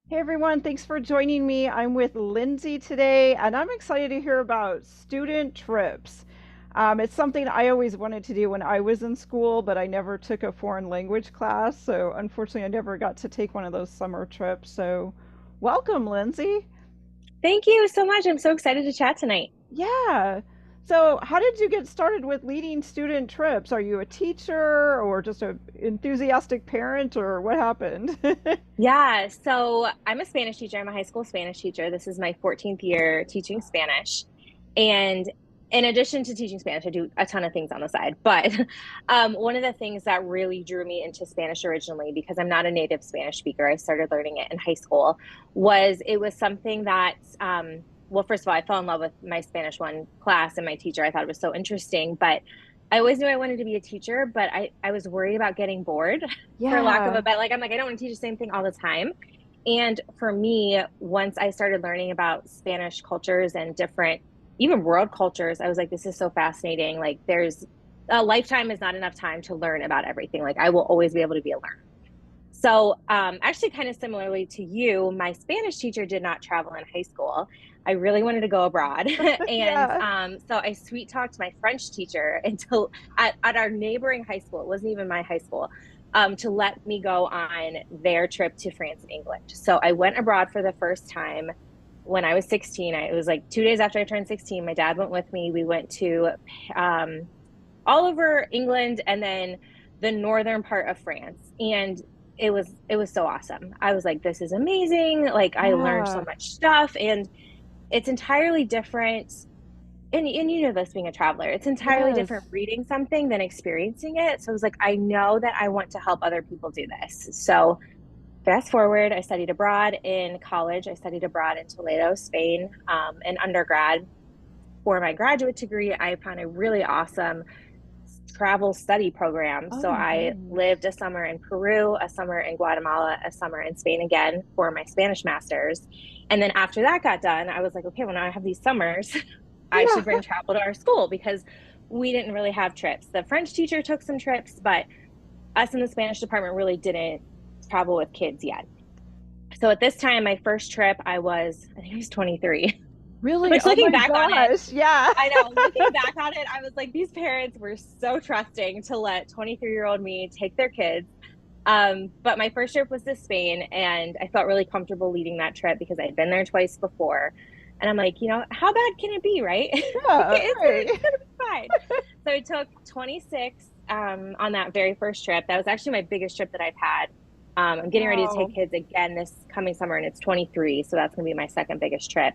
Hey everyone, thanks for joining me. I'm with Lindsay today, and I'm excited to hear about student trips. It's something I always wanted to do when I was in school, but I never took a foreign language class. So unfortunately, I never got to take one of those summer trips. So welcome, Lindsay. Thank you so much. I'm so excited to chat tonight. Yeah. So how did you get started with leading student trips? Are you a teacher or just a enthusiastic parent or what happened? Yeah, so I'm a Spanish teacher. I'm a high school Spanish teacher. This is my 14th year teaching Spanish. And in addition to teaching Spanish, I do a ton of things on the side. But one of the things that really drew me into Spanish originally, because I'm not a native Spanish speaker, I started learning it in high school, was it was something that, well, first of all, I fell in love with my Spanish one class and my teacher. I thought it was so interesting. But I always knew I wanted to be a teacher, but I was worried about getting bored for lack of Yeah. a better, like, I'm like, I don't want to teach the same thing all the time. And for me, once I started learning about Spanish cultures and different, even world cultures, I was like, this is so fascinating. Like, there's a lifetime is not enough time to learn about everything. Like, I will always be able to be a learner. So, actually, kind of similarly to you, my Spanish teacher did not travel in high school. I really wanted to go abroad. And Yeah. so I sweet talked my French teacher until at our neighboring high school, it wasn't even my high school, to let me go on their trip to France and England. So I went abroad for the first time when I was 16. It was like 2 days after I turned 16. My dad went with me. We went to um, all over England and then the northern part of France. And it was so awesome. I was like, this is amazing. Like, I learned so Yeah. much stuff, and it's entirely different. And you know this, being a traveler, it's entirely different Yes. reading something than experiencing it. So I was like, I know that I want to help other people do this. So fast forward, I studied abroad in college. I studied abroad in Toledo, Spain, in undergrad. For my graduate degree, I found a really awesome travel study program. Oh, So I nice. lived a summer in Peru, a summer in Guatemala, a summer in Spain again for my Spanish master's. And then after that got done, I was like, okay, well, now I have these summers. I should Yeah. bring travel to our school because we didn't really have trips. The French teacher took some trips, but us in the Spanish department really didn't travel with kids yet. So at this time, my first trip, I think I was 23, Really? which Oh looking my back on it, gosh. Yeah. I know. Looking back on it, I was like, these parents were so trusting to let 23-year-old me take their kids. But my first trip was to Spain, and I felt really comfortable leading that trip because I'd been there twice before. And I'm like, how bad can it be, right? Yeah, right. It's gonna be fine. So I took 26 on that very first trip. That was actually my biggest trip that I've had. I'm getting ready to take Wow. kids again this coming summer, and it's 23, so that's gonna be my second biggest trip.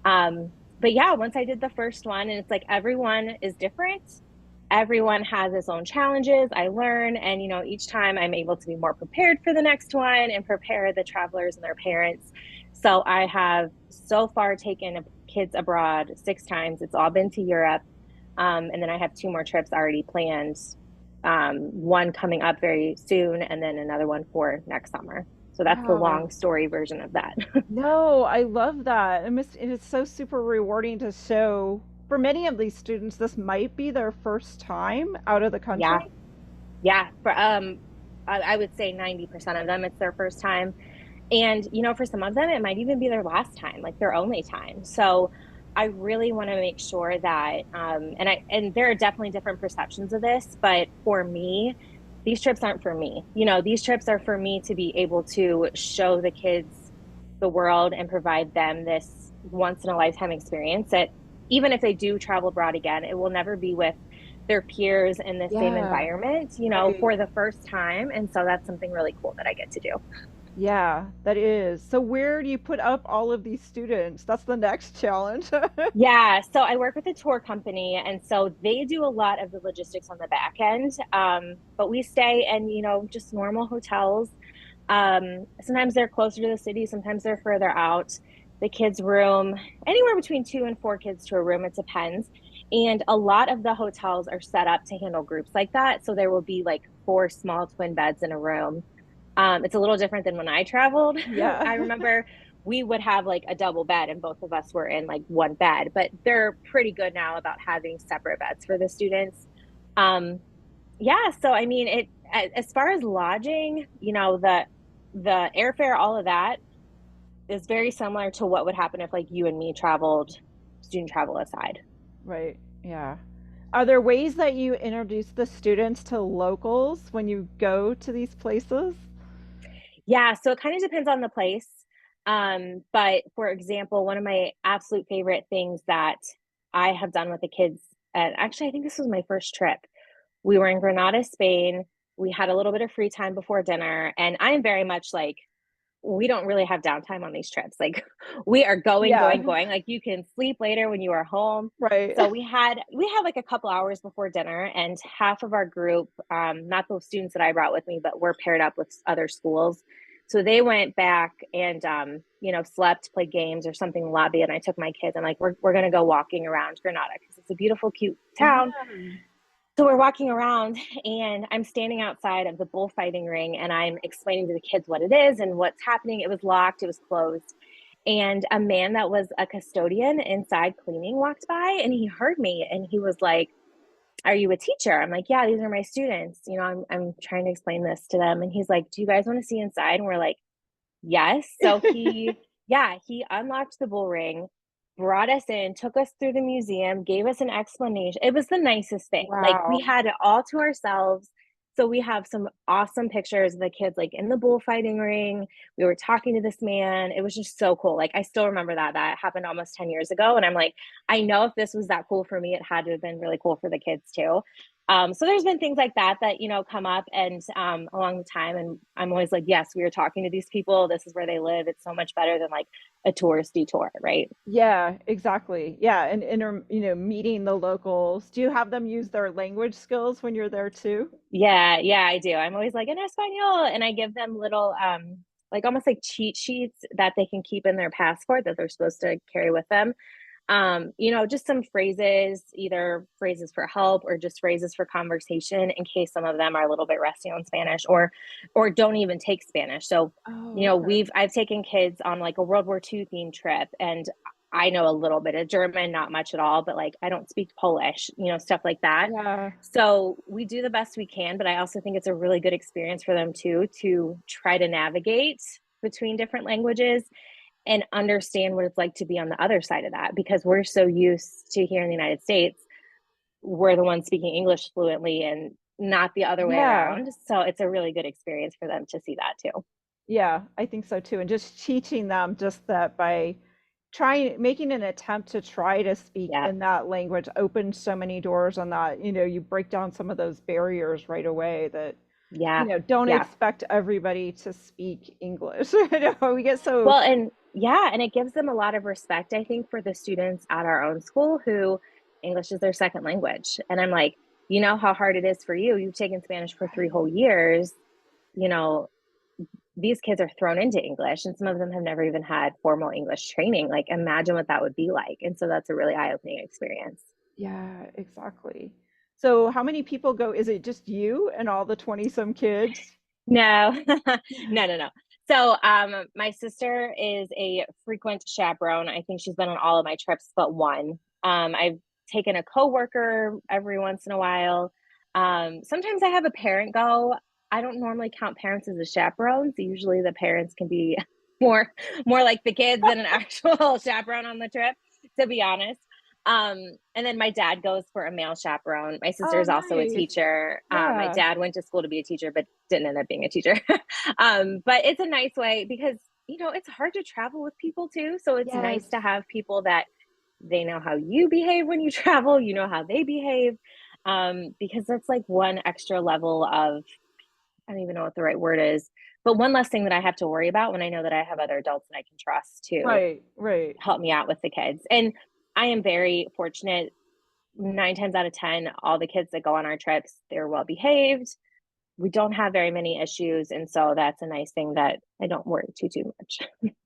But yeah, once I did the first one, and it's like everyone is different. Everyone has its own challenges. I learn, and each time I'm able to be more prepared for the next one and prepare the travelers and their parents. So I have so far taken kids abroad 6 times. It's all been to Europe. And then I have two more trips already planned. One coming up very soon, and then another one for next summer. So that's the long Wow. story version of that. No, I love that. It is so super rewarding to show for many of these students this might be their first time out of the Yeah. country. Yeah, I would say 90% of them, it's their first time. And, for some of them, it might even be their last time, like their only time. So I really want to make sure that, and there are definitely different perceptions of this, but for me, these trips aren't for me. These trips are for me to be able to show the kids the world and provide them this once in a lifetime experience that even if they do travel abroad again, it will never be with their peers in the same Yeah, environment, right. for the first time. And so that's something really cool that I get to do. Yeah, that is. So where do you put up all of these students? That's the next challenge. Yeah, so I work with a tour company, and so they do a lot of the logistics on the back end. But we stay in, just normal hotels. Sometimes they're closer to the city, sometimes they're further out. The kids' room, anywhere between 2 and 4 kids to a room, it depends. And a lot of the hotels are set up to handle groups like that. So there will be like 4 small twin beds in a room. It's a little different than when I traveled. Yeah. I remember we would have like a double bed and both of us were in like one bed, but they're pretty good now about having separate beds for the students. Um, yeah, so I mean, as far as lodging, the airfare, all of that, is very similar to what would happen if like you and me traveled, student travel aside. Right. Yeah. Are there ways that you introduce the students to locals when you go to these places? Yeah, so it kind of depends on the place. But for example, one of my absolute favorite things that I have done with the kids, and actually, I think this was my first trip. We were in Granada, Spain. We had a little bit of free time before dinner, and I am very much like we don't really have downtime on these trips. Like we are going, Yeah. going, going. Like you can sleep later when you are home. Right. So we had like a couple hours before dinner, and half of our group, not those students that I brought with me, but we're paired up with other schools. So they went back and slept, played games or something in the lobby, and I took my kids. I'm like, we're gonna go walking around Granada because it's a beautiful, cute town. Yeah. So we're walking around and I'm standing outside of the bullfighting ring and I'm explaining to the kids what it is and what's happening. It was locked, it was closed. And a man that was a custodian inside cleaning walked by and he heard me and he was like, "Are you a teacher?" I'm like, "Yeah, these are my students. I'm trying to explain this to them." And he's like, "Do you guys want to see inside?" And we're like, "Yes." So he unlocked the bull ring, brought us in, took us through the museum, gave us an explanation. It was the nicest thing. Like we Wow. had it all to ourselves. So we have some awesome pictures of the kids like in the bullfighting ring. We were talking to this man. It was just so cool. Like I still remember that happened almost 10 years ago. And I'm like, I know if this was that cool for me, it had to have been really cool for the kids too. So there's been things like that come up and along the time, and I'm always like, yes, we are talking to these people. This is where they live. It's so much better than like a touristy tour, right? Yeah, exactly. Yeah, and meeting the locals. Do you have them use their language skills when you're there too? Yeah, I do. I'm always like in Espanol, and I give them little like almost like cheat sheets that they can keep in their passport that they're supposed to carry with them. Just some phrases, either phrases for help or just phrases for conversation in case some of them are a little bit rusty on Spanish or don't even take Spanish. So, Oh, okay. I've taken kids on like a World War II themed trip and I know a little bit of German, not much at all, but like I don't speak Polish, stuff like that. Yeah. So we do the best we can, but I also think it's a really good experience for them too to try to navigate between different languages and understand what it's like to be on the other side of that because we're so used to here in the United States, we're the ones speaking English fluently and not the other way Yeah. around. So it's a really good experience for them to see that too. Yeah, I think so too. And just teaching them just that by making an attempt to try to speak Yeah. in that language opens so many doors on that. You break down some of those barriers right away that, Yeah. don't Yeah. expect everybody to speak English. We get so, Well, and yeah, and it gives them a lot of respect, I think, for the students at our own school who English is their second language. And I'm like, you know how hard it is for you. You've taken Spanish for 3 whole years. You know, these kids are thrown into English and some of them have never even had formal English training. Like imagine what that would be like. And so that's a really eye-opening experience. yeah, exactly. So how many people go? Is it just you and all the 20 some kids? No, no. So my sister is a frequent chaperone. I think she's been on all of my trips but one. I've taken a coworker every once in a while. Sometimes I have a parent go. I don't normally count parents as the chaperones. Usually the parents can be more more like the kids than an actual chaperone on the trip, to be honest. And then my dad goes for a male chaperone. My sister Oh, is also a nice. teacher. My Yeah. dad went to school to be a teacher, but didn't end up being a teacher. But it's a nice way because, it's hard to travel with people too. So it's nice Yes. to have people that they know how you behave when you travel, you know how they behave. Because that's like one extra level of, I don't even know what the right word is, but one less thing that I have to worry about when I know that I have other adults that I can trust to Right, right. help me out with the kids. And I am very fortunate. 9 times out of 10, all the kids that go on our trips, they're well behaved. We don't have very many issues. And so that's a nice thing that I don't worry too much.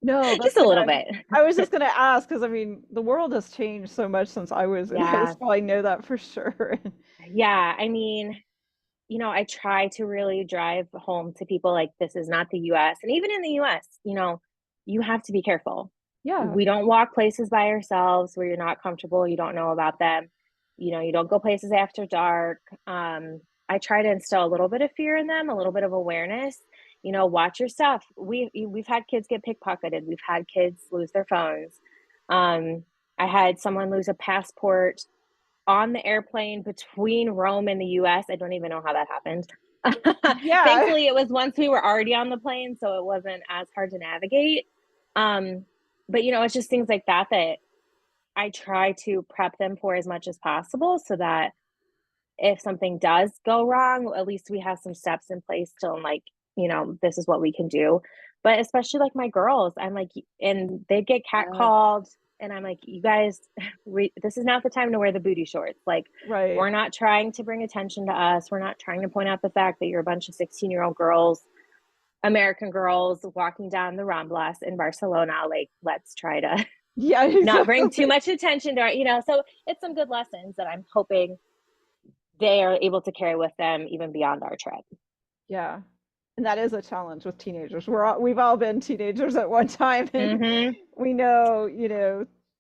No, Just that's a good. little bit. I was just gonna ask because I mean the world has changed so much since I was in high Yeah. school. I know that for sure. Yeah. I mean, I try to really drive home to people like this is not the US. And even in the US, you have to be careful. Yeah, We don't walk places by ourselves where you're not comfortable, you don't know about them. You don't go places after dark. I try to instill a little bit of fear in them, a little bit of awareness. watch your stuff. We've had kids get pickpocketed. We've had kids lose their phones. Um, I had someone lose a passport on the airplane between Rome and the US. I don't even know how that happened. Yeah. Thankfully, it was once we were already on the plane, so it wasn't as hard to navigate. Um, but it's just things like that that I try to prep them for as much as possible so that if something does go wrong, at least we have some steps in place to like, this is what we can do. But especially like my girls, I'm like, and they get Yeah. catcalled, and I'm like, you guys, this is not the time to wear the booty shorts. Like, Right. we're not trying to bring attention to us. We're not trying to point out the fact that you're a bunch of 16-year-old girls, American girls walking down the Ramblas in Barcelona. Like, let's try to Yeah, not bring too exactly. much attention to our. So it's some good lessons that I'm hoping they are able to carry with them even beyond our trip. Yeah. And that is a challenge with teenagers. We've all been teenagers at one time, and Mm-hmm. we know,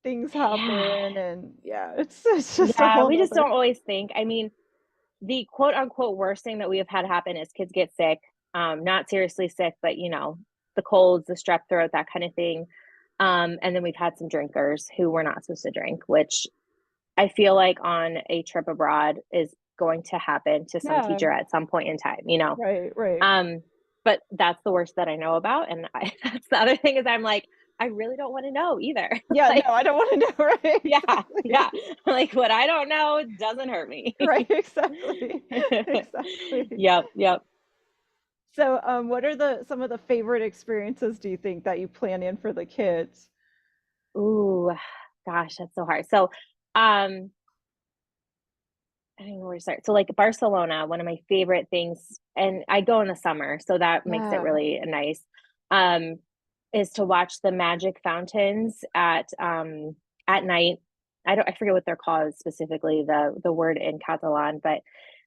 things Yeah. happen, and yeah, it's just a Yeah. whole We just nother. don't always think. I mean, the quote unquote worst thing that we have had happen is kids get sick. Not seriously sick, but the colds, the strep throat, that kind of thing. And then we've had some drinkers who were not supposed to drink, which I feel like on a trip abroad is going to happen to some Yeah. teacher at some point in time. Right, right. Um, but that's the worst that I know about. And that's the other thing is I'm like, I really don't want to know either. Yeah, no, Like, I don't want to know, right? yeah, Exactly. yeah. Like what I don't know doesn't hurt me. Right, exactly. Exactly. Yep, yep. So, what are some of the favorite experiences do you think that you plan in for the kids? Ooh, gosh, that's so hard. So, um, I don't know where to start. So, like Barcelona, one of my favorite things, and I go in the summer, so that makes it Yeah. really nice. Um, is to watch the magic fountains at night. I forget what they're called specifically, the word in Catalan, but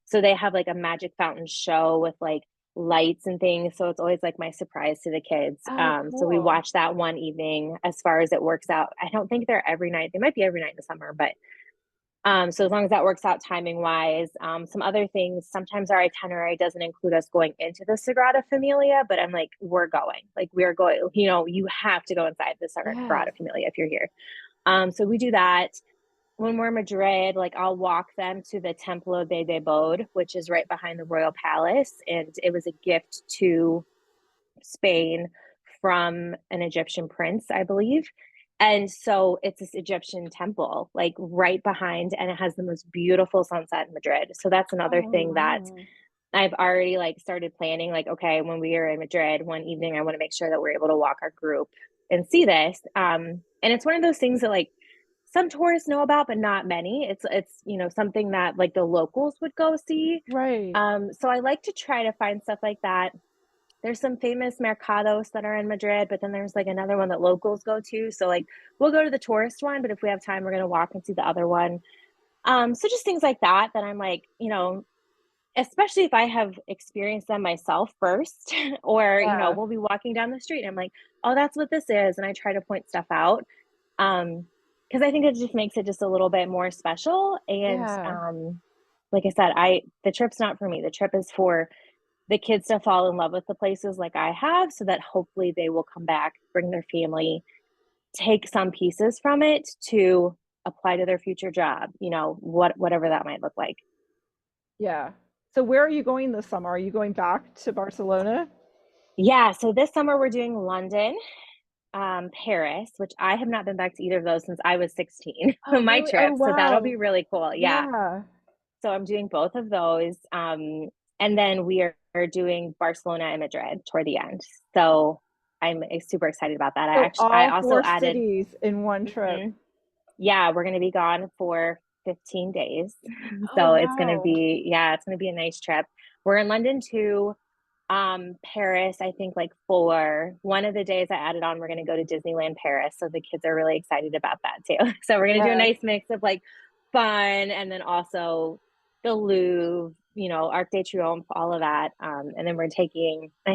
so they have like a magic fountain show with like lights and things. So it's always like my surprise to the kids. Oh, So we cool. watch that one evening as far as it works out. I don't think they're every night. They might be every night in the summer, but so as long as that works out timing wise, some other things, sometimes our itinerary doesn't include us going into the Sagrada Familia, but I'm like, we're going, like we're going, you have to go inside the Yes. Sagrada Familia if you're here. So we do that. When we're in Madrid, like I'll walk them to the Templo de Debod, which is right behind the Royal Palace. And it was a gift to Spain from an Egyptian prince, I believe. And so it's this Egyptian temple, like right behind, and it has the most beautiful sunset in Madrid. So that's another Oh, thing that wow. I've already like started planning. Like, okay, when we are in Madrid one evening, I want to make sure that we're able to walk our group and see this. And it's one of those things that like some tourists know about, but not many. It's something that like the locals would go see. Right. So I like to try to find stuff like that. There's some famous mercados that are in Madrid, but then there's like another one that locals go to. So like we'll go to the tourist one, but if we have time, we're gonna walk and see the other one. So just things like that that I'm like, especially if I have experienced them myself first, or Yeah. we'll be walking down the street and I'm like, oh, that's what this is, and I try to point stuff out. Because I think it just makes it just a little bit more special. And Yeah. like I said, I the trip's not for me. The trip is for the kids to fall in love with the places like I have, so that hopefully they will come back, bring their family, take some pieces from it to apply to their future job, whatever that might look like. Yeah. So where are you going this summer? Are you going back to Barcelona? Yeah, so this summer we're doing London, Paris, which I have not been back to either of those since I was 16, Oh, my really? Oh, trip. So that'll be wow. really cool. Yeah. Yeah. So I'm doing both of those. And then we are doing Barcelona and Madrid toward the end. So I'm super excited about that. So I all also four added, cities in one trip. mhm, yeah, we're going to be gone for 15 days. Oh, So it's going to wow. be, yeah, it's going to be a nice trip. We're in London too. Paris, I think like for one of the days I added on, we're going to go to Disneyland Paris. So the kids are really excited about that too. So we're going to do a Yes. nice mix of like fun and then also the Louvre, Arc de Triomphe, all of that. And then I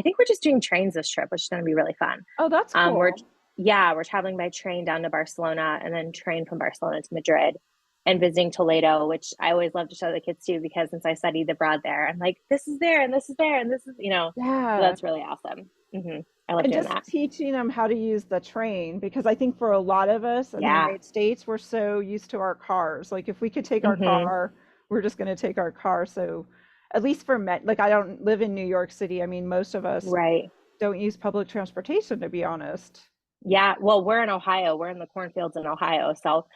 think we're just doing trains this trip, which is going to be really fun. Oh, that's We're cool. Yeah, we're traveling by train down to Barcelona and then train from Barcelona to Madrid. and visiting Toledo, which I always love to show the kids too, because since I studied abroad there, I'm like, this is there and this is there and this is, so Yeah. that's really awesome. I love And doing just that. teaching them how to use the train, because I think for a lot of us in the Yeah. United States, we're so used to our cars. Like if we could take our hmm car, we're just going to take our car. So at least for me, like I don't live in New York City. I mean, most of us Right. don't use public transportation, to be honest. Yeah. Well, we're in Ohio. We're in the cornfields in Ohio. So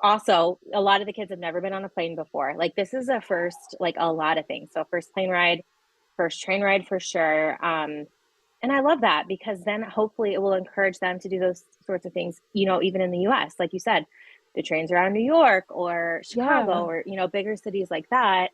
also a lot of the kids have never been on a plane before. Like this is a first, like a lot of things. So first plane ride, first train ride for sure. And I love that because then hopefully it will encourage them to do those sorts of things, even in the US. Like you said, the trains around New York or Yeah. Chicago or, bigger cities like that.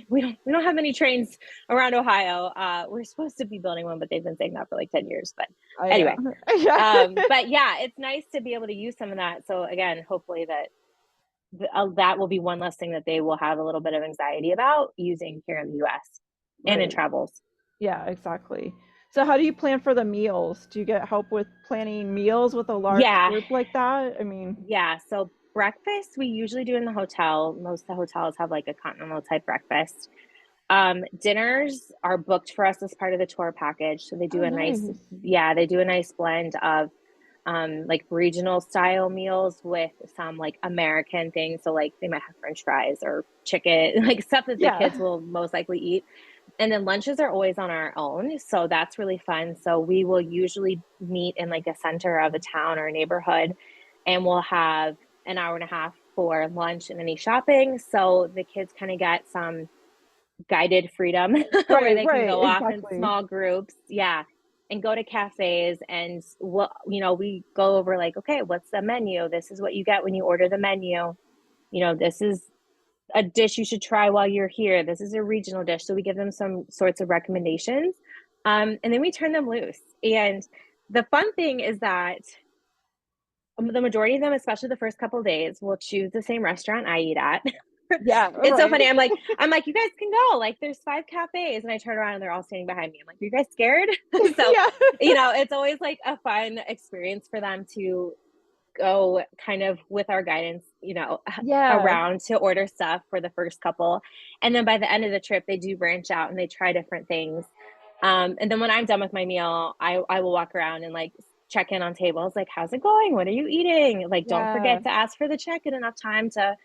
We don't have many trains around Ohio. We're supposed to be building one, but they've been saying that for like 10 years. But I know. anyway, Yeah. but yeah, it's nice to be able to use some of that. So again, hopefully that will be one less thing that they will have a little bit of anxiety about using here in the US and in Right. travels. Yeah, exactly. So how do you plan for the meals? Do you get help with planning meals with a large Yeah, group like that? I mean, yeah. So breakfast we usually do in the hotel. Most of the hotels have like a continental type breakfast. Dinners are booked for us as part of the tour package. So they do oh, a nice, nice. yeah, they do a nice blend of like regional style meals with some like American things. So like they might have French fries or chicken, like stuff that the Yeah. kids will most likely eat. And then lunches are always on our own. So that's really fun. So we will usually meet in like a center of a town or a neighborhood, and we'll have an hour and a half for lunch and any shopping. So the kids kind of get some guided freedom where Right, they can right, go off in exactly. small groups. Yeah. And go to cafes and we go over like, okay, what's the menu? This is what you get when you order the menu. This is a dish you should try while you're here. This is a regional dish. So we give them some sorts of recommendations. And then we turn them loose. And the fun thing is that the majority of them, especially the first couple of days, will choose the same restaurant I eat at. Yeah, It's so right. funny. I'm like, you guys can go. Like, there's 5 cafes, and I turn around and they're all standing behind me. I'm like, are you guys scared? So, Yeah. it's always like a fun experience for them to go kind of with our guidance, Yeah. around to order stuff for the first couple. And then by the end of the trip, they do branch out and they try different things. And then when I'm done with my meal, I will walk around and like check in on tables, like, how's it going? What are you eating? Like, don't Yeah. forget to ask for the check in enough time to,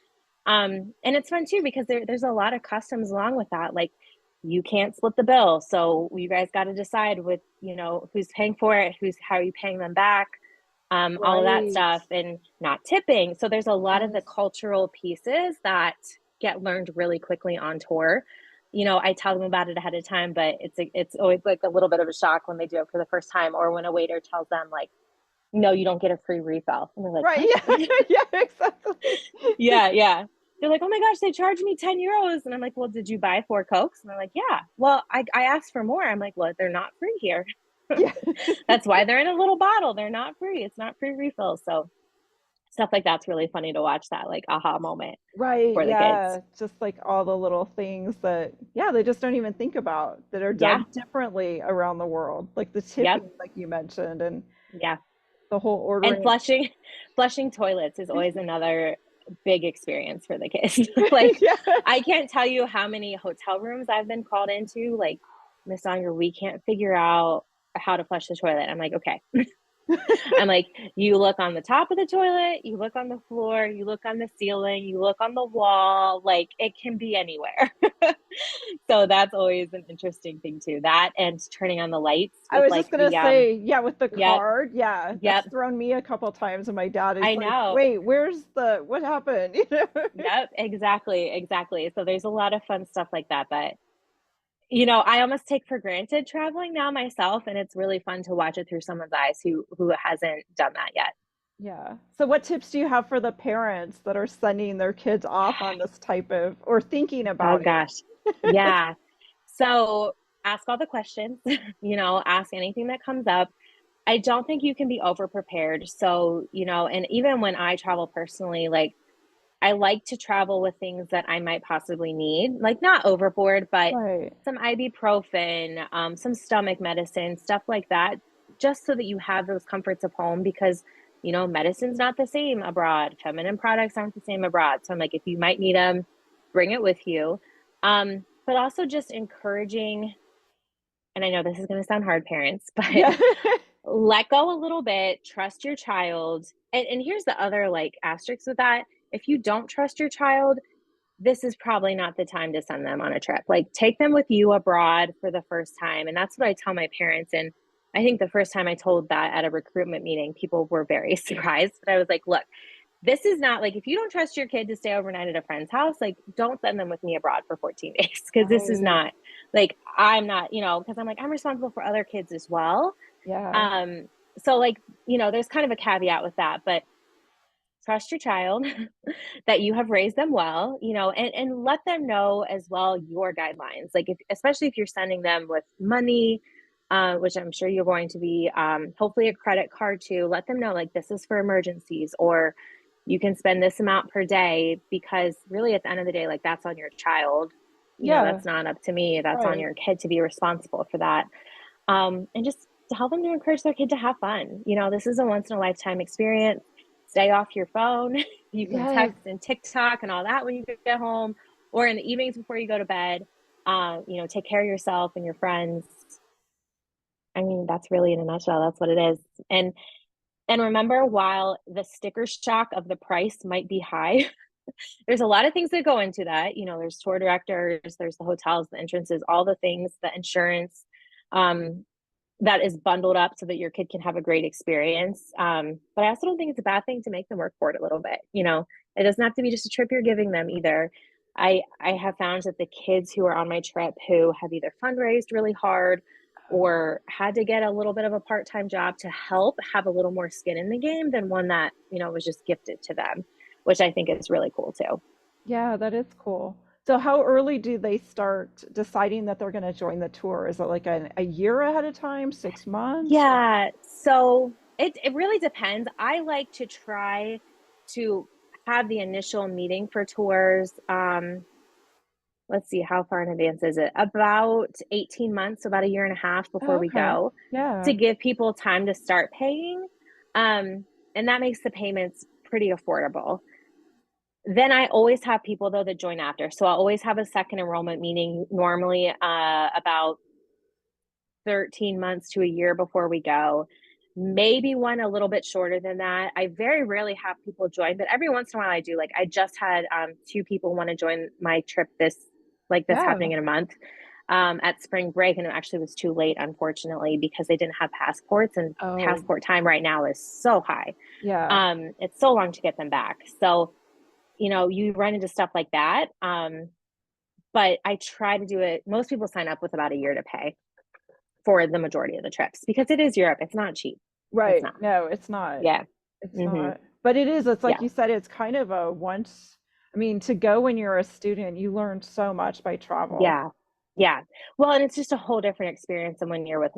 and it's fun too, because there's a lot of customs along with that. Like, you can't split the bill. So you guys got to decide with, who's paying for it, how are you paying them back, all of that Right. stuff, and not tipping. So there's a lot of the Yes. cultural pieces that get learned really quickly on tour. I tell them about it ahead of time, but it's always like a little bit of a shock when they do it for the first time, or when a waiter tells them like, no, you don't get a free refill. And they're like, Right. what? Yeah. Yeah, exactly. Yeah, yeah. They're like, oh my gosh, they charged me 10 euros. And I'm like, well, did you buy 4 Cokes? And they're like, yeah. Well, I asked for more. I'm like, well, they're not free here. Yeah. That's why they're in a little bottle. They're not free. It's not free refills. So stuff like that's really funny to watch, that like aha moment Right. for the kids. Yeah. Just like all the little things that, yeah, they just don't even think about that are Yeah. done differently around the world, like the Yep. tipping, like you mentioned, and Yeah. the whole And ordering. flushing toilets is always another big experience for the kids. Like, Yeah. I can't tell you how many hotel rooms I've been called into, like, Miss Songer, we can't figure out how to flush the toilet. I'm like, okay. I'm like, you look on the top of the toilet, you look on the floor, you look on the ceiling, you look on the wall, like it can be anywhere. So that's always an interesting thing too. That and turning on the lights I with was like just gonna the say, yeah, with the yep, card, yeah, that's yep, thrown me a couple times, and my dad is I like, know. "Wait, where's the what happened?" You know? Yep, exactly, exactly. So there's a lot of fun stuff like that. But I almost take for granted traveling now myself, and it's really fun to watch it through someone's eyes who hasn't done that yet. Yeah. So, what tips do you have for the parents that are sending their kids off on this type of or thinking Oh about it? gosh. Yeah. So ask all the questions, ask anything that comes up. I don't think you can be over prepared. So, and even when I travel personally, like I like to travel with things that I might possibly need, like not overboard, but Right. some ibuprofen, some stomach medicine, stuff like that, just so that you have those comforts of home. Because medicine's not the same abroad. Feminine products aren't the same abroad. So I'm like, if you might need them, bring it with you. But also just encouraging, and I know this is going to sound hard, parents, but Yeah. let go a little bit, trust your child. And here's the other like asterisk with that. If you don't trust your child, this is probably not the time to send them on a trip. Like take them with you abroad for the first time. And that's what I tell my parents. And I think the first time I told that at a recruitment meeting, people were very surprised. But I was like, look, this is not like if you don't trust your kid to stay overnight at a friend's house, like don't send them with me abroad for 14 days because this is Right. not like I'm not, because I'm like I'm responsible for other kids as well. Yeah. Um, so like, there's kind of a caveat with that, but trust your child that you have raised them well, and let them know as well your guidelines. Like if especially if you're sending them with money, which I'm sure you're going to be, hopefully a credit card too, let them know like this is for emergencies or you can spend this amount per day because really at the end of the day, like that's on your child. Yeah. That's not up to me. That's on Right. your kid to be responsible for that. And just to help them to encourage their kid to have fun. This is a once in a lifetime experience. Stay off your phone. You can Yes. text and TikTok and all that when you get home or in the evenings before you go to bed. Take care of yourself and your friends. I mean, that's really in a nutshell, that's what it is. And remember, while the sticker shock of the price might be high, there's a lot of things that go into that. There's tour directors, there's the hotels, the entrances, all the things, the insurance. Um, that is bundled up so that your kid can have a great experience. But I also don't think it's a bad thing to make them work for it a little bit. It doesn't have to be just a trip you're giving them either. I have found that the kids who are on my trip who have either fundraised really hard or had to get a little bit of a part-time job to help have a little more skin in the game than one that, was just gifted to them, which I think is really cool too. Yeah, that is cool. So how early do they start deciding that they're going to join the tour? Is it like a year ahead of time, 6 months? Or... Yeah, so it really depends. I like to try to have the initial meeting for tours. Let's see, how far in advance is it? About 18 months, so about a year and a half before Oh, we okay. go to Yeah. give people time to start paying. And that makes the payments pretty affordable. Then I always have people though that join after. So I'll always have a second enrollment meeting, normally about 13 months to a year before we go. Maybe one a little bit shorter than that. I very rarely have people join, but every once in a while I do. Like I just had two people want to join my trip this Yeah. happening in a month at spring break, and it actually was too late, unfortunately, because they didn't have passports, and Oh, passport time right now is so high. yeah. It's so long to get them back. So, you run into stuff like that. But I try to do it. Most people sign up with about a year to pay for the majority of the trips because it is Europe. It's not cheap. It's Right. not. No, it's not. Yeah. It's Hmm. not. But it is, it's like Yeah. you said, it's kind of a once, I mean, to go when you're a student, you learn so much by travel. Yeah. Yeah. Well, and it's just a whole different experience than when you're with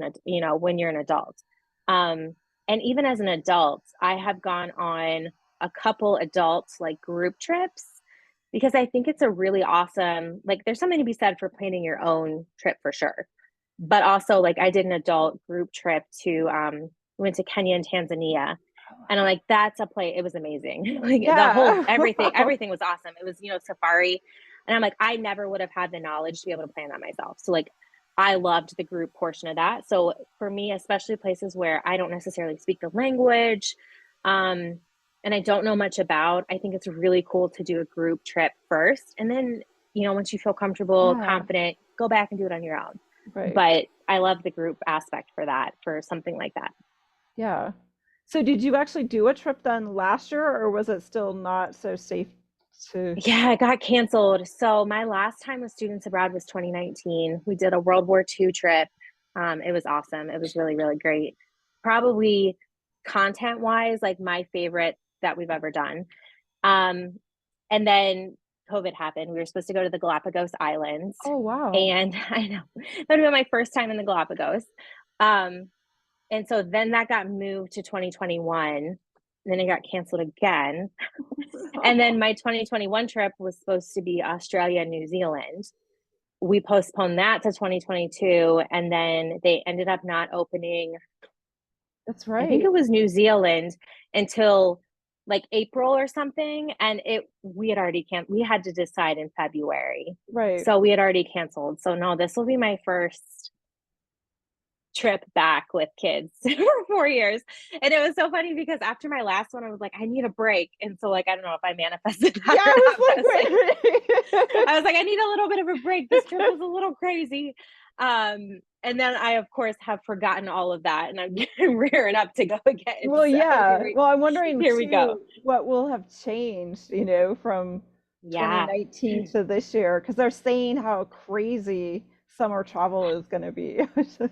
when you're an adult. Um, and even as an adult, I have gone on a couple adults like group trips because I think it's a really awesome, like there's something to be said for planning your own trip for sure. But also like I did an adult group trip to we went to Kenya and Tanzania. Oh, And I'm wow. like, that's a place. It was amazing. Like the whole Yeah. Wow. everything was awesome. It was, safari. And I'm like, I never would have had the knowledge to be able to plan that myself. So like I loved the group portion of that. So for me, especially places where I don't necessarily speak the language, um, and I don't know much about, I think it's really cool to do a group trip first. And then, once you feel comfortable, Yeah. confident, go back and do it on your own. Right. But I love the group aspect for that, for something like that. Yeah. So did you actually do a trip then last year, or was it still not so safe to... Yeah, it got canceled. So my last time with Students Abroad was 2019. We did a World War II trip. It was awesome. It was really, really great. Probably content wise, like my favorite that we've ever done. Um, and then COVID happened. We were supposed to go to the Galapagos Islands. Oh, wow. And I know that would have been my first time in the Galapagos. Um, and so then that got moved to 2021. Then it got canceled again. And then my 2021 trip was supposed to be Australia and New Zealand. We postponed that to 2022, and then they ended up not opening That's I think right. it was New Zealand until like April or something. And we had already we had to decide in February. Right. So we had already canceled. So no, this will be my first trip back with kids for 4 years. And it was so funny because after my last one, I was like, I need a break. And so like, I don't know if I manifested that Yeah, or I not, but was like, wait a minute. I was like, I need a little bit of a break. This trip was a little crazy. And then I, of course, have forgotten all of that, and I'm rearing up to go again. Well, So yeah. Well, I'm wondering here we go. too what will have changed, from Yeah, 2019 to this year, because they're saying how crazy summer travel is going to be.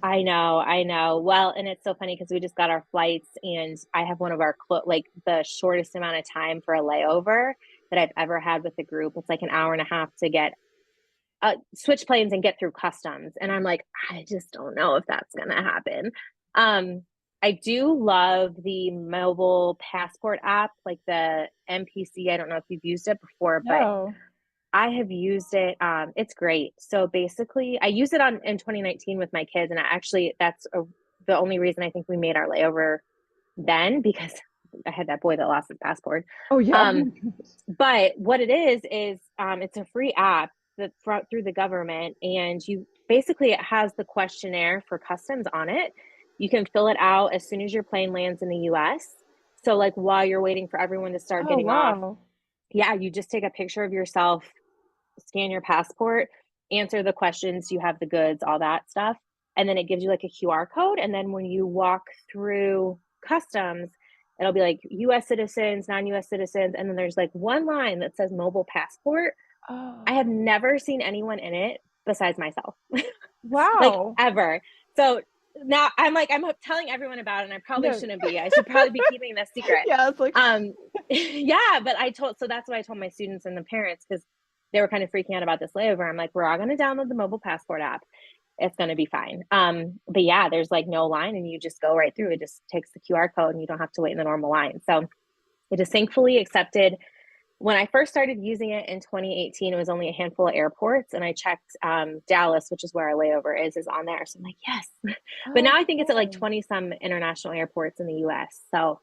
I know, I know. Well, and it's so funny because we just got our flights, and I have one of our like the shortest amount of time for a layover that I've ever had with a group. It's like an hour and a half to get switch planes and get through customs. And I'm like, I just don't know if that's going to happen. Um, I do love the mobile passport app, like the MPC. I don't know if you've used it before, but No. I have used it. It's great. So basically, I used it on in 2019 with my kids, and the only reason I think we made our layover then because I had that boy that lost his passport. Oh, yeah. Oh Um, my goodness. but what it is it's a free app that through the government, and you basically it has the questionnaire for customs on it. You can fill it out as soon as your plane lands in the U.S. So like while you're waiting for everyone to start Oh, getting off, wow. yeah, you just take a picture of yourself, scan your passport, answer the questions, you have the goods, all that stuff. And then it gives you like a QR code. And then when you walk through customs, it'll be like US citizens, non US citizens. And then there's like one line that says mobile passport. I Oh, have never seen anyone in it besides myself, like wow. ever. So now I'm like, I'm telling everyone about it, and I probably No. shouldn't be. I should probably be keeping this secret. Yeah, it's like, Yeah, but so that's what I told my students and the parents because they were kind of freaking out about this layover. I'm like, we're all going to download the mobile passport app. It's going to be fine. But yeah, there's like no line, and you just go right through. It just takes the QR code, and you don't have to wait in the normal line. So it is thankfully accepted. When I first started using it in 2018, it was only a handful of airports, and I checked Dallas, which is where our layover is on there. So I'm like, yes. But oh, now I think it's at like cool. 20 some international airports in the US. So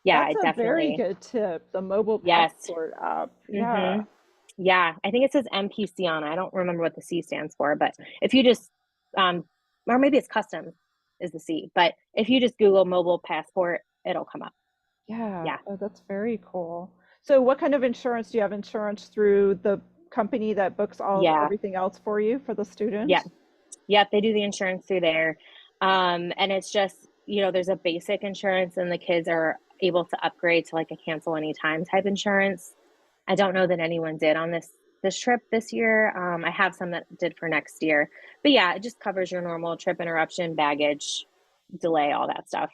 yeah, That's I a very definitely, good tip, the mobile yes. passport app. Yeah. Mm-hmm. Yeah, I think it says MPC on it. I don't remember what the C stands for, but if you just, um, or maybe it's customs is the C, but if you just Google mobile passport, it'll come up. Yeah. Yeah, Oh, that's very cool. So what kind of insurance do you have? Insurance through the company that books all yeah, everything else for you for the yeah. students? Yep, they do the insurance through there. And it's just, there's a basic insurance and the kids are able to upgrade to like a cancel anytime type insurance. I don't know that anyone did on this trip this year. I have some that did for next year. But yeah, it just covers your normal trip interruption, baggage, delay, all that stuff.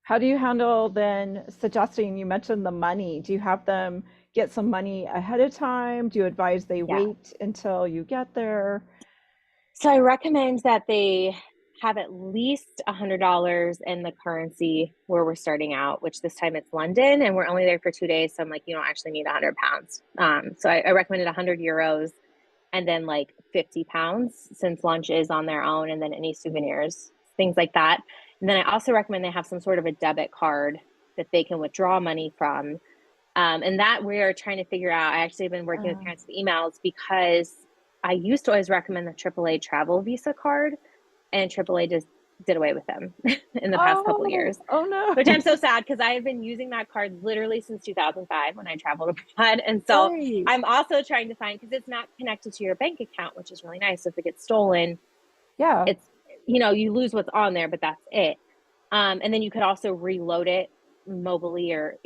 How do you handle then suggesting, you mentioned the money. Do you have them get some money ahead of time? Do you advise they Yeah. wait until you get there? So I recommend that they have at least $100 in the currency where we're starting out, which this time it's London, and we're only there for 2 days. So I'm like, you don't actually need £100. So I recommended €100 and then like £50 since lunch is on their own, and then any souvenirs, things like that. And then I also recommend they have some sort of a debit card that they can withdraw money from. And that we're trying to figure out. I actually have been working with Uh, parents with emails because I used to always recommend the AAA travel visa card, and AAA just did away with them in the past couple of oh, years, oh which I'm no. so sad because I have been using that card literally since 2005 when I traveled abroad. And so Right. I'm also trying to find, because it's not connected to your bank account, which is really nice. So if it gets stolen, Yeah. it's, you lose what's on there, but that's it. And then you could also reload it mobily or,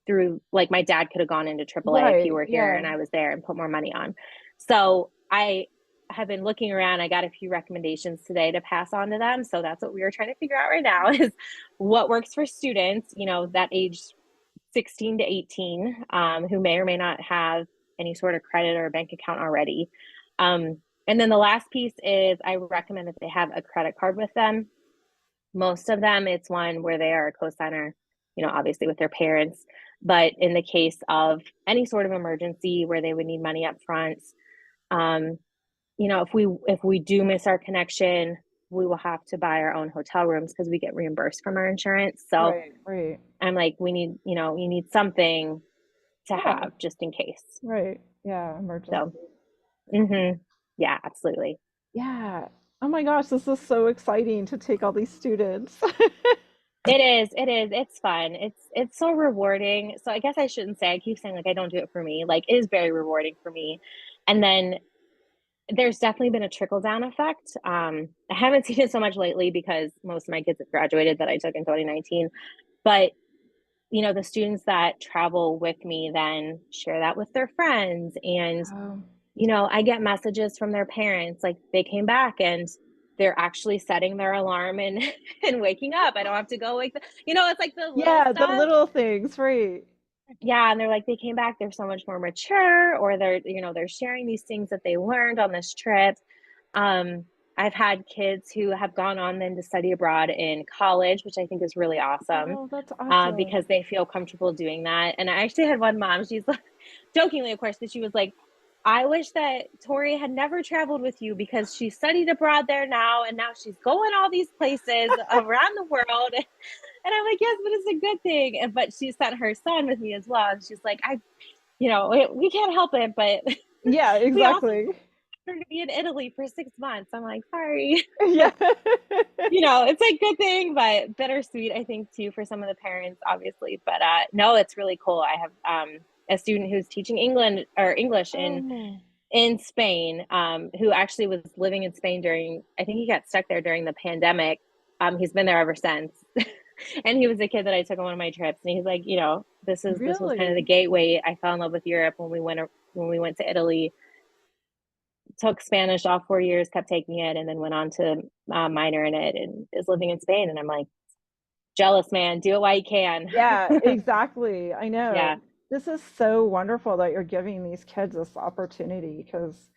through, like, my dad could have gone into AAA if he Right. were here Yeah. and I was there and put more money on. So I have been looking around. I got a few recommendations today to pass on to them. So that's what we are trying to figure out right now is what works for students, that age 16 to 18, who may or may not have any sort of credit or bank account already. And then the last piece is I recommend that they have a credit card with them. Most of them, it's one where they are a co-signer, obviously with their parents. But in the case of any sort of emergency where they would need money up front, um, if we do miss our connection, we will have to buy our own hotel rooms because we get reimbursed from our insurance. So Right, right. I'm like, we need, you need something to Yeah, have just in case. right. Yeah, emergency. So, hmm yeah, absolutely. Yeah. Oh my gosh, this is so exciting to take all these students. It is, it is. It's fun. It's so rewarding. So I guess I shouldn't say, I keep saying like I don't do it for me. Like it is very rewarding for me. And then there's definitely been a trickle down effect. I haven't seen it so much lately because most of my kids have graduated that I took in 2019. But the students that travel with me then share that with their friends. And Oh, I get messages from their parents, like they came back and they're actually setting their alarm and and waking up. I don't have to go wake it's like the little yeah, the stuff. little things, right. Yeah, and they're like they came back, they're so much more mature, or they're sharing these things that they learned on this trip. Um, I've had kids who have gone on then to study abroad in college, which I think is really awesome, Oh, that's awesome. because they feel comfortable doing that. And I actually had one mom, she's like, jokingly, of course, but she was like, I wish that Tori had never traveled with you because she studied abroad there now, and now she's going all these places around the world. And I'm like, yes, but it's a good thing. But she sent her son with me as well. And she's like, we can't help it, but Yeah, we also exactly. to be in Italy for 6 months. I'm like, sorry. Yeah. It's a good thing, but bittersweet, I think, too, for some of the parents, obviously. But no, it's really cool. I have a student who's teaching England or English Oh, in Spain, who actually was living in Spain during, I think he got stuck there during the pandemic. He's been there ever since. And he was a kid that I took on one of my trips. And he's like, this was kind of the really? gateway. I fell in love with Europe when we went to Italy, took Spanish all 4 years, kept taking it, and then went on to minor in it and is living in Spain. And I'm like, jealous, man. Do it while you can. Yeah, exactly. I know. Yeah, This is so wonderful that you're giving these kids this opportunity because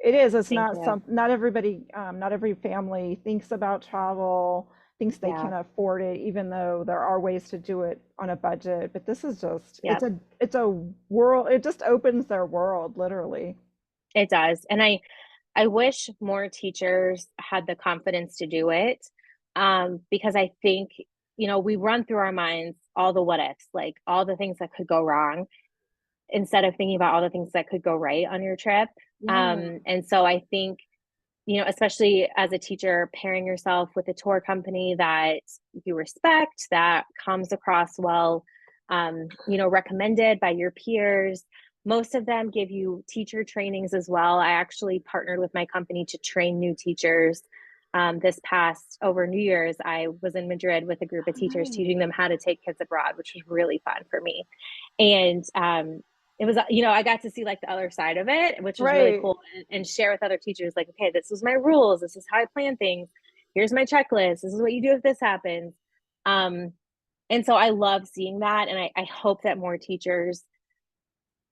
it's thank not you. not everybody, not every family thinks about travel, thinks they Yeah, can afford it, even though there are ways to do it on a budget. But this is just, yeah, it's a world, it just opens their world, literally. it does. And I wish more teachers had the confidence to do it, because I think, we run through our minds all the what ifs, like all the things that could go wrong, instead of thinking about all the things that could go right on your trip. Yeah. And so I think, especially as a teacher, pairing yourself with a tour company that you respect, that comes across well, recommended by your peers. Most of them give you teacher trainings as well. I actually partnered with my company to train new teachers. This past over New Year's, I was in Madrid with a group of Oh, teachers nice. teaching them how to take kids abroad, which was really fun for me. And it was, I got to see like the other side of it, which was really Right. cool, and share with other teachers, like, okay, this was my rules, this is how I plan things, here's my checklist, this is what you do if this happens. um and so I love seeing that, and I hope that more teachers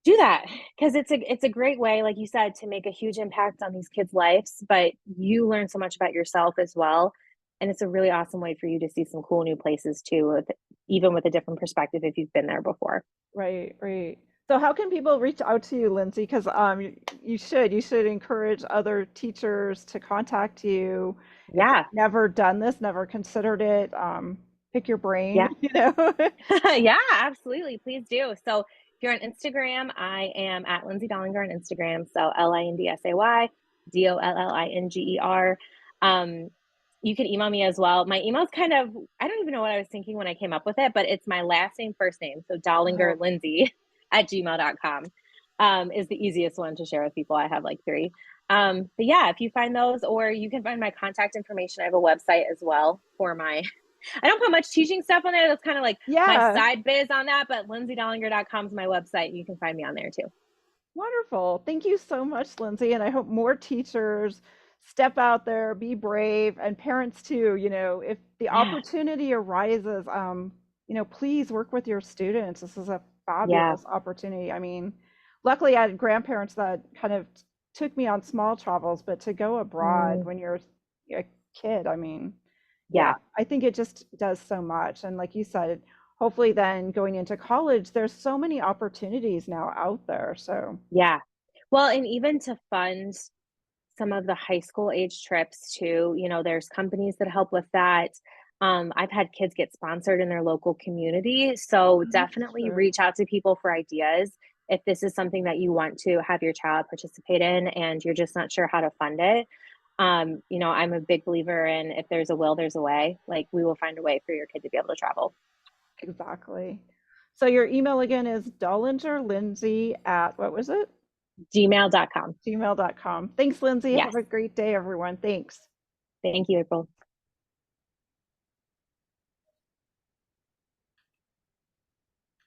do that, because it's a great way, like you said, to make a huge impact on these kids' lives, but you learn so much about yourself as well. And it's a really awesome way for you to see some cool new places too, even with a different perspective if you've been there before. Right, right. So how can people reach out to you, Lindsay? Because you should encourage other teachers to contact you if they've Yeah, never done this, never considered it. Pick your brain, yeah. you know. Yeah, absolutely. Please do. So if you're on Instagram, I am at Lindsay Dollinger on Instagram. So LindsayDollinger. You can email me as well. My email's kind of, I don't even know what I was thinking when I came up with it, but it's my last name, first name. So Oh, Dollinger Lindsay at gmail.com is the easiest one to share with people. I have like three. But yeah, if you find those, or you can find my contact information. I have a website as well for my I don't put much teaching stuff on there. That's kind of like my yeah. side biz on that, but lindsay.dollinger.com is my website. You can find me on there too. Wonderful. Thank you so much, Lindsay. And I hope more teachers step out there, be brave, and parents too. If the Yeah. opportunity arises, please work with your students. This is a Yeah. fabulous opportunity. I mean, luckily I had grandparents that kind of took me on small travels, but to go abroad Mm, when you're a kid, I mean, yeah, yeah. I think it just does so much. And like you said, hopefully then going into college, there's so many opportunities now out there. So, Yeah. Well, and even to fund some of the high school age trips too. You know, there's companies that help with that. I've had kids get sponsored in their local community. So Oh, that's definitely true. reach out to people for ideas. If this is something that you want to have your child participate in and you're just not sure how to fund it, you know, I'm a big believer in if there's a will, there's a way. Like we will find a way for your kid to be able to travel. Exactly. So your email again is dollingerlindsay at what was it? Gmail.com. Gmail.com. Thanks, Lindsay. Have Yes. a great day, everyone. Thanks. Thank you, April.